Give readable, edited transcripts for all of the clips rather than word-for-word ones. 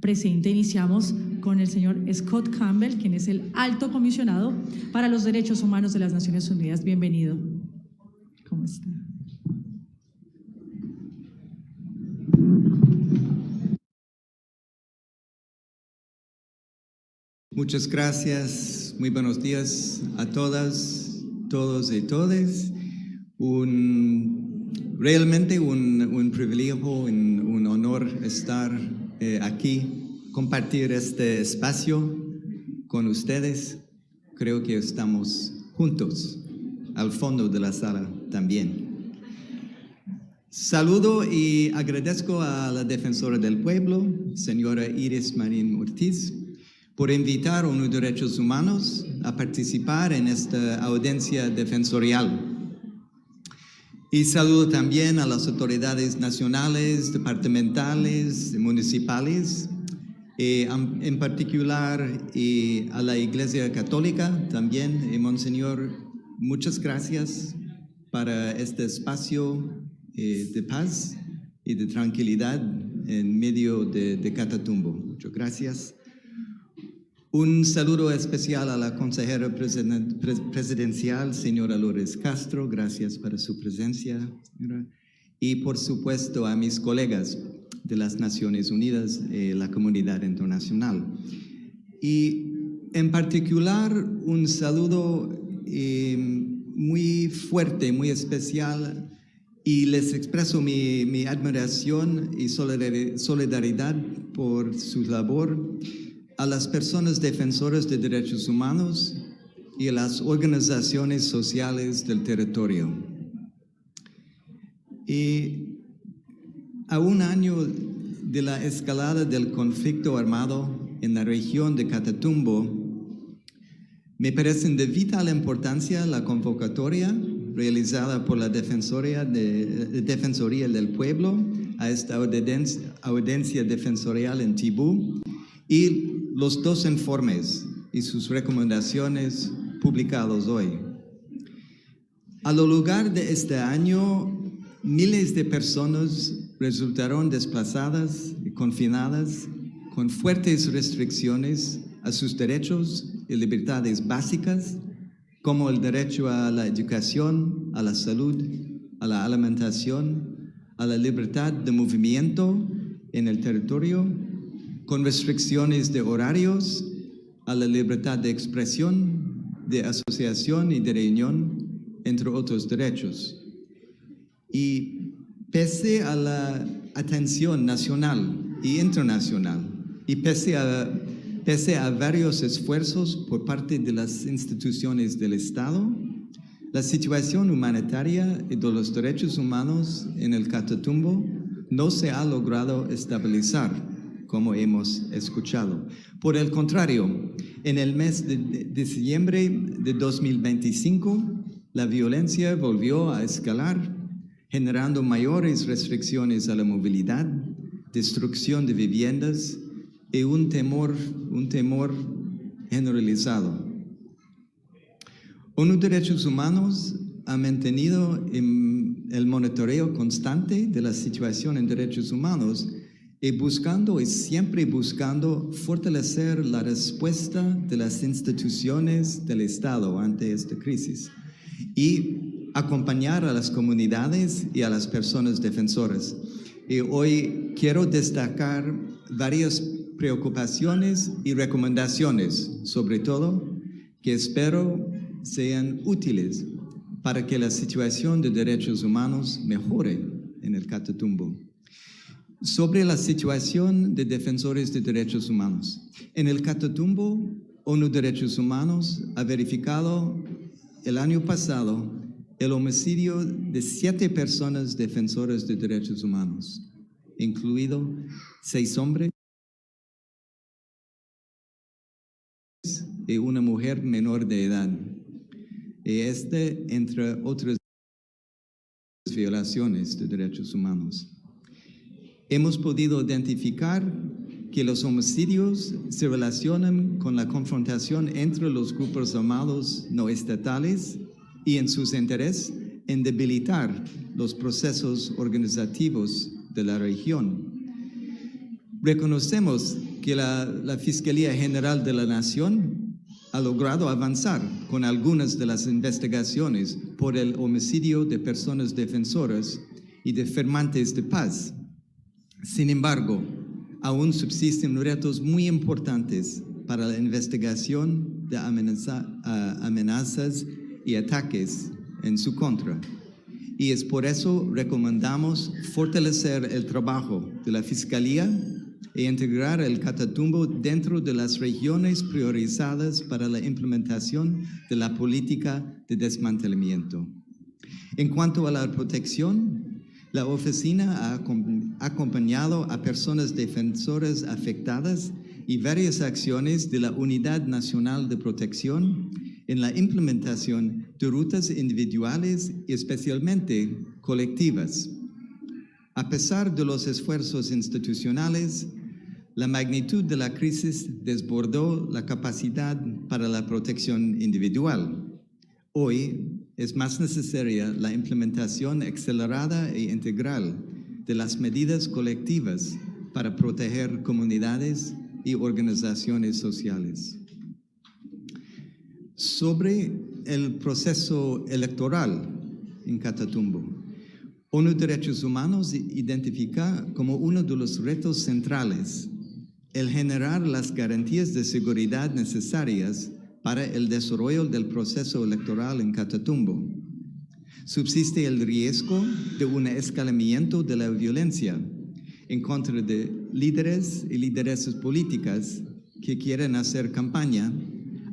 presente. Iniciamos con el señor Scott Campbell, quien es el Alto Comisionado para los Derechos Humanos de las Naciones Unidas. Bienvenido. ¿Cómo está? Muchas gracias, muy buenos días a todas, todos y todes. Realmente un privilegio, un honor estar aquí, compartir este espacio con ustedes. Creo que estamos juntos, al fondo de la sala también. Saludo y agradezco a la Defensora del Pueblo, señora Iris Marín Ortiz, por invitar a ONU Derechos Humanos a participar en esta audiencia defensorial. Y saludo también a las autoridades nacionales, departamentales, municipales, en particular a la Iglesia Católica también. Monseñor, muchas gracias para este espacio de paz y de tranquilidad en medio de Catatumbo. Muchas gracias. Un saludo especial a la consejera presidencial, señora Lourdes Castro, gracias por su presencia, señora. Y por supuesto a mis colegas de las Naciones Unidas, la comunidad internacional. Y en particular un saludo muy fuerte, muy especial, y les expreso mi admiración y solidaridad por su labor a las personas defensoras de derechos humanos y a las organizaciones sociales del territorio. Y a un año de la escalada del conflicto armado en la región de Catatumbo, me parece de vital importancia la convocatoria realizada por la Defensoría del Pueblo a esta audiencia defensorial en Tibú y los dos informes y sus recomendaciones publicados hoy. A lo largo de este año, miles de personas resultaron desplazadas y confinadas con fuertes restricciones a sus derechos y libertades básicas, como el derecho a la educación, a la salud, a la alimentación, a la libertad de movimiento en el territorio, con restricciones de horarios, a la libertad de expresión, de asociación y de reunión, entre otros derechos. Y pese a la atención nacional e internacional, y pese a varios esfuerzos por parte de las instituciones del Estado, la situación humanitaria y de los derechos humanos en el Catatumbo no se ha logrado estabilizar, como hemos escuchado. Por el contrario, en el mes de diciembre de 2025, la violencia volvió a escalar, generando mayores restricciones a la movilidad, destrucción de viviendas y un temor generalizado. ONU Derechos Humanos ha mantenido el monitoreo constante de la situación en derechos humanos y siempre buscando fortalecer la respuesta de las instituciones del Estado ante esta crisis y acompañar a las comunidades y a las personas defensoras. Y hoy quiero destacar varias preocupaciones y recomendaciones, sobre todo, que espero sean útiles para que la situación de derechos humanos mejore en el Catatumbo. Sobre la situación de defensores de derechos humanos. En el Catatumbo, ONU Derechos Humanos ha verificado el año pasado el homicidio de 7 personas defensoras de derechos humanos, incluido 6 hombres y una mujer menor de edad. Y entre otras violaciones de derechos humanos. Hemos podido identificar que los homicidios se relacionan con la confrontación entre los grupos armados no estatales y en sus intereses en debilitar los procesos organizativos de la región. Reconocemos que la Fiscalía General de la Nación ha logrado avanzar con algunas de las investigaciones por el homicidio de personas defensoras y de firmantes de paz. Sin embargo, aún subsisten retos muy importantes para la investigación de amenazas y ataques en su contra. Y es por eso recomendamos fortalecer el trabajo de la Fiscalía e integrar el Catatumbo dentro de las regiones priorizadas para la implementación de la política de desmantelamiento. En cuanto a la protección, la oficina ha acompañado a personas defensoras afectadas y varias acciones de la Unidad Nacional de Protección en la implementación de rutas individuales y especialmente colectivas. A pesar de los esfuerzos institucionales, la magnitud de la crisis desbordó la capacidad para la protección individual. Hoy es más necesaria la implementación acelerada e integral de las medidas colectivas para proteger comunidades y organizaciones sociales. Sobre el proceso electoral en Catatumbo, ONU Derechos Humanos identifica como uno de los retos centrales el generar las garantías de seguridad necesarias para el desarrollo del proceso electoral en Catatumbo. Subsiste el riesgo de un escalamiento de la violencia en contra de líderes y lideresas políticas que quieren hacer campaña,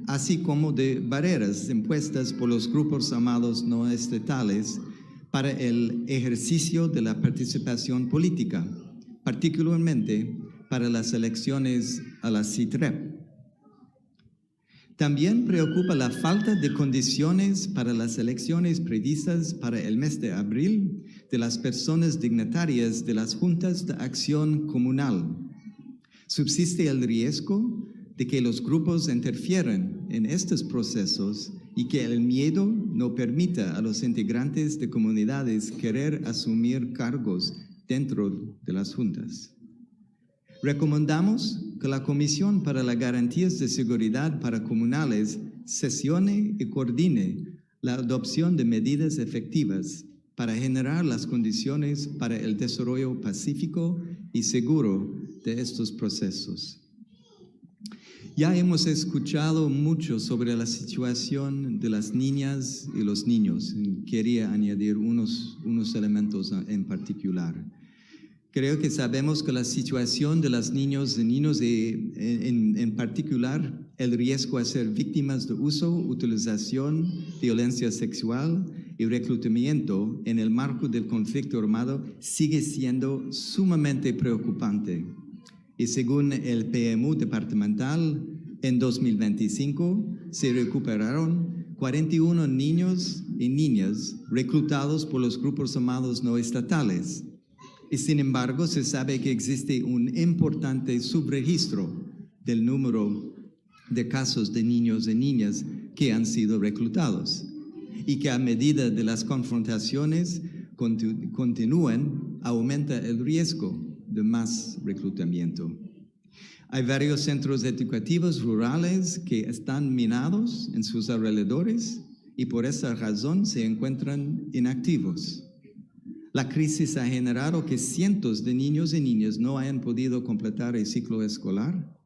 así como de barreras impuestas por los grupos armados no estatales para el ejercicio de la participación política, particularmente para las elecciones a la CITREP. También preocupa la falta de condiciones para las elecciones previstas para el mes de abril de las personas dignatarias de las juntas de acción comunal. Subsiste el riesgo de que los grupos interfieran en estos procesos y que el miedo no permita a los integrantes de comunidades querer asumir cargos dentro de las juntas. Recomendamos que la Comisión para las Garantías de Seguridad para Comunales sesione y coordine la adopción de medidas efectivas para generar las condiciones para el desarrollo pacífico y seguro de estos procesos. Ya hemos escuchado mucho sobre la situación de las niñas y los niños. Quería añadir unos elementos en particular. Creo que sabemos que la situación de los niños y niños, en particular, el riesgo a ser víctimas de uso, utilización, violencia sexual y reclutamiento en el marco del conflicto armado sigue siendo sumamente preocupante. Y según el PMU departamental, en 2025 se recuperaron 41 niños y niñas reclutados por los grupos armados no estatales. Y sin embargo, se sabe que existe un importante subregistro del número de casos de niños y niñas que han sido reclutados y que a medida de las confrontaciones continúan, aumenta el riesgo de más reclutamiento. Hay varios centros educativos rurales que están minados en sus alrededores y por esa razón se encuentran inactivos. La crisis ha generado que cientos de niños y niñas no hayan podido completar el ciclo escolar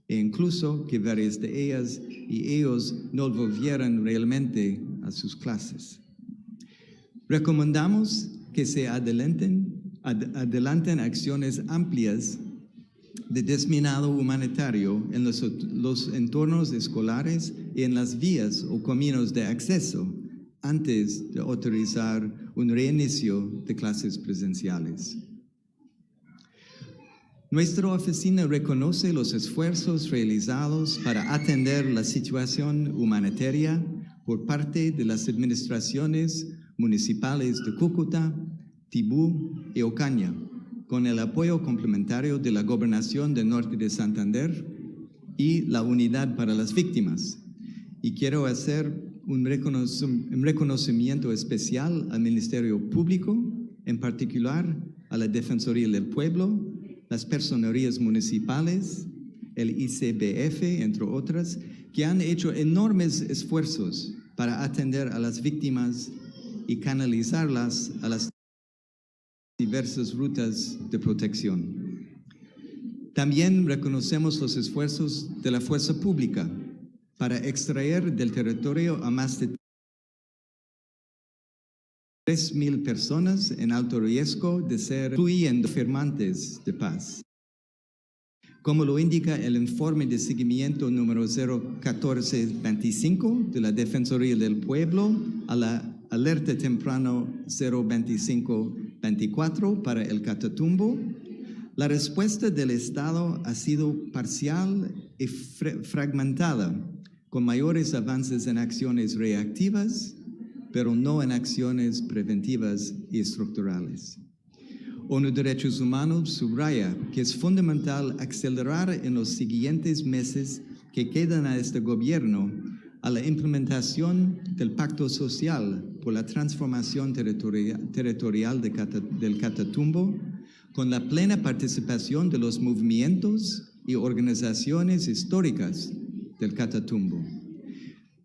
e incluso que varias de ellas y ellos no volvieran realmente a sus clases. Recomendamos que se adelanten acciones amplias de desminado humanitario en los entornos escolares y en las vías o caminos de acceso antes de autorizar un reinicio de clases presenciales. Nuestra oficina reconoce los esfuerzos realizados para atender la situación humanitaria por parte de las administraciones municipales de Cúcuta, Tibú y Ocaña, con el apoyo complementario de la Gobernación del Norte de Santander y la Unidad para las Víctimas. Y quiero hacer un reconocimiento especial al Ministerio Público, en particular a la Defensoría del Pueblo, las personerías municipales el ICBF, entre otras, que han hecho enormes esfuerzos para atender a las víctimas y canalizarlas a las diversas rutas de protección. También reconocemos los esfuerzos de la fuerza pública para extraer del territorio a más de 3,000 personas en alto riesgo de ser incluyendo firmantes de paz. Como lo indica el informe de seguimiento número 01425 de la Defensoría del Pueblo a la alerta temprano 02524 para el Catatumbo, la respuesta del Estado ha sido parcial y fragmentada, con mayores avances en acciones reactivas, pero no en acciones preventivas y estructurales. ONU Derechos Humanos subraya que es fundamental acelerar en los siguientes meses que quedan a este gobierno a la implementación del Pacto Social por la transformación territorial del Catatumbo, con la plena participación de los movimientos y organizaciones históricas del Catatumbo.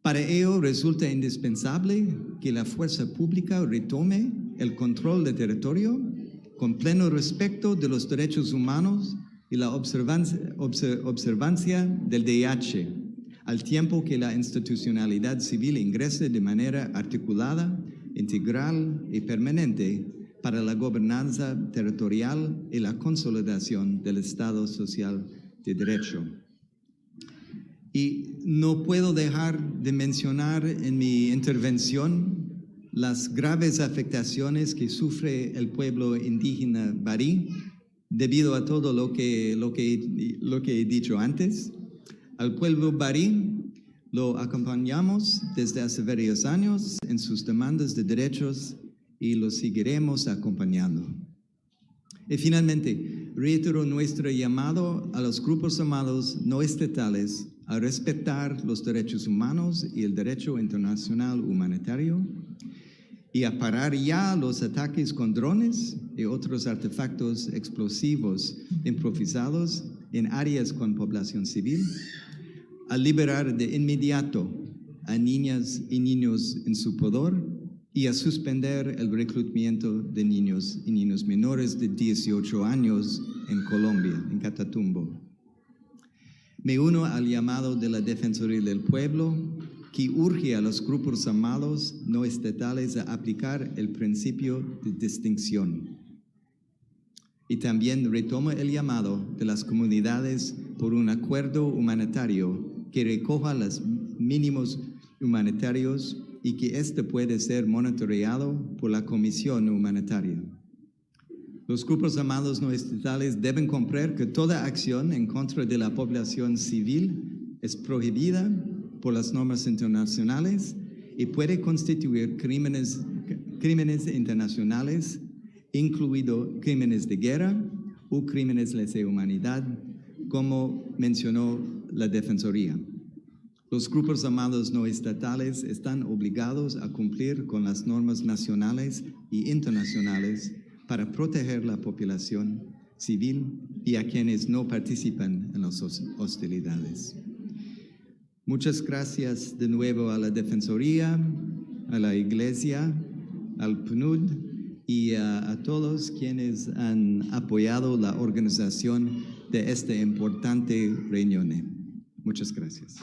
Para ello resulta indispensable que la fuerza pública retome el control del territorio con pleno respeto de los derechos humanos y la observancia del DH, al tiempo que la institucionalidad civil ingrese de manera articulada, integral y permanente para la gobernanza territorial y la consolidación del Estado social de derecho. Y no puedo dejar de mencionar en mi intervención las graves afectaciones que sufre el pueblo indígena Barí debido a todo lo que he dicho antes. Al pueblo Barí lo acompañamos desde hace varios años en sus demandas de derechos y lo seguiremos acompañando. Y finalmente, reitero nuestro llamado a los grupos armados no estatales a respetar los derechos humanos y el derecho internacional humanitario y a parar ya los ataques con drones y otros artefactos explosivos improvisados en áreas con población civil, a liberar de inmediato a niñas y niños en su poder y a suspender el reclutamiento de niños y niños menores de 18 años en Colombia, en Catatumbo. Me uno al llamado de la Defensoría del Pueblo, que urge a los grupos armados no estatales a aplicar el principio de distinción. Y también retomo el llamado de las comunidades por un acuerdo humanitario que recoja los mínimos humanitarios y que este puede ser monitoreado por la Comisión Humanitaria. Los grupos armados no estatales deben comprender que toda acción en contra de la población civil es prohibida por las normas internacionales y puede constituir crímenes internacionales, incluidos crímenes de guerra o crímenes de lesa humanidad, como mencionó la Defensoría. Los grupos armados no estatales están obligados a cumplir con las normas nacionales y internacionales para proteger la población civil y a quienes no participan en las hostilidades. Muchas gracias de nuevo a la Defensoría, a la Iglesia, al PNUD y a todos quienes han apoyado la organización de esta importante reunión. Muchas gracias.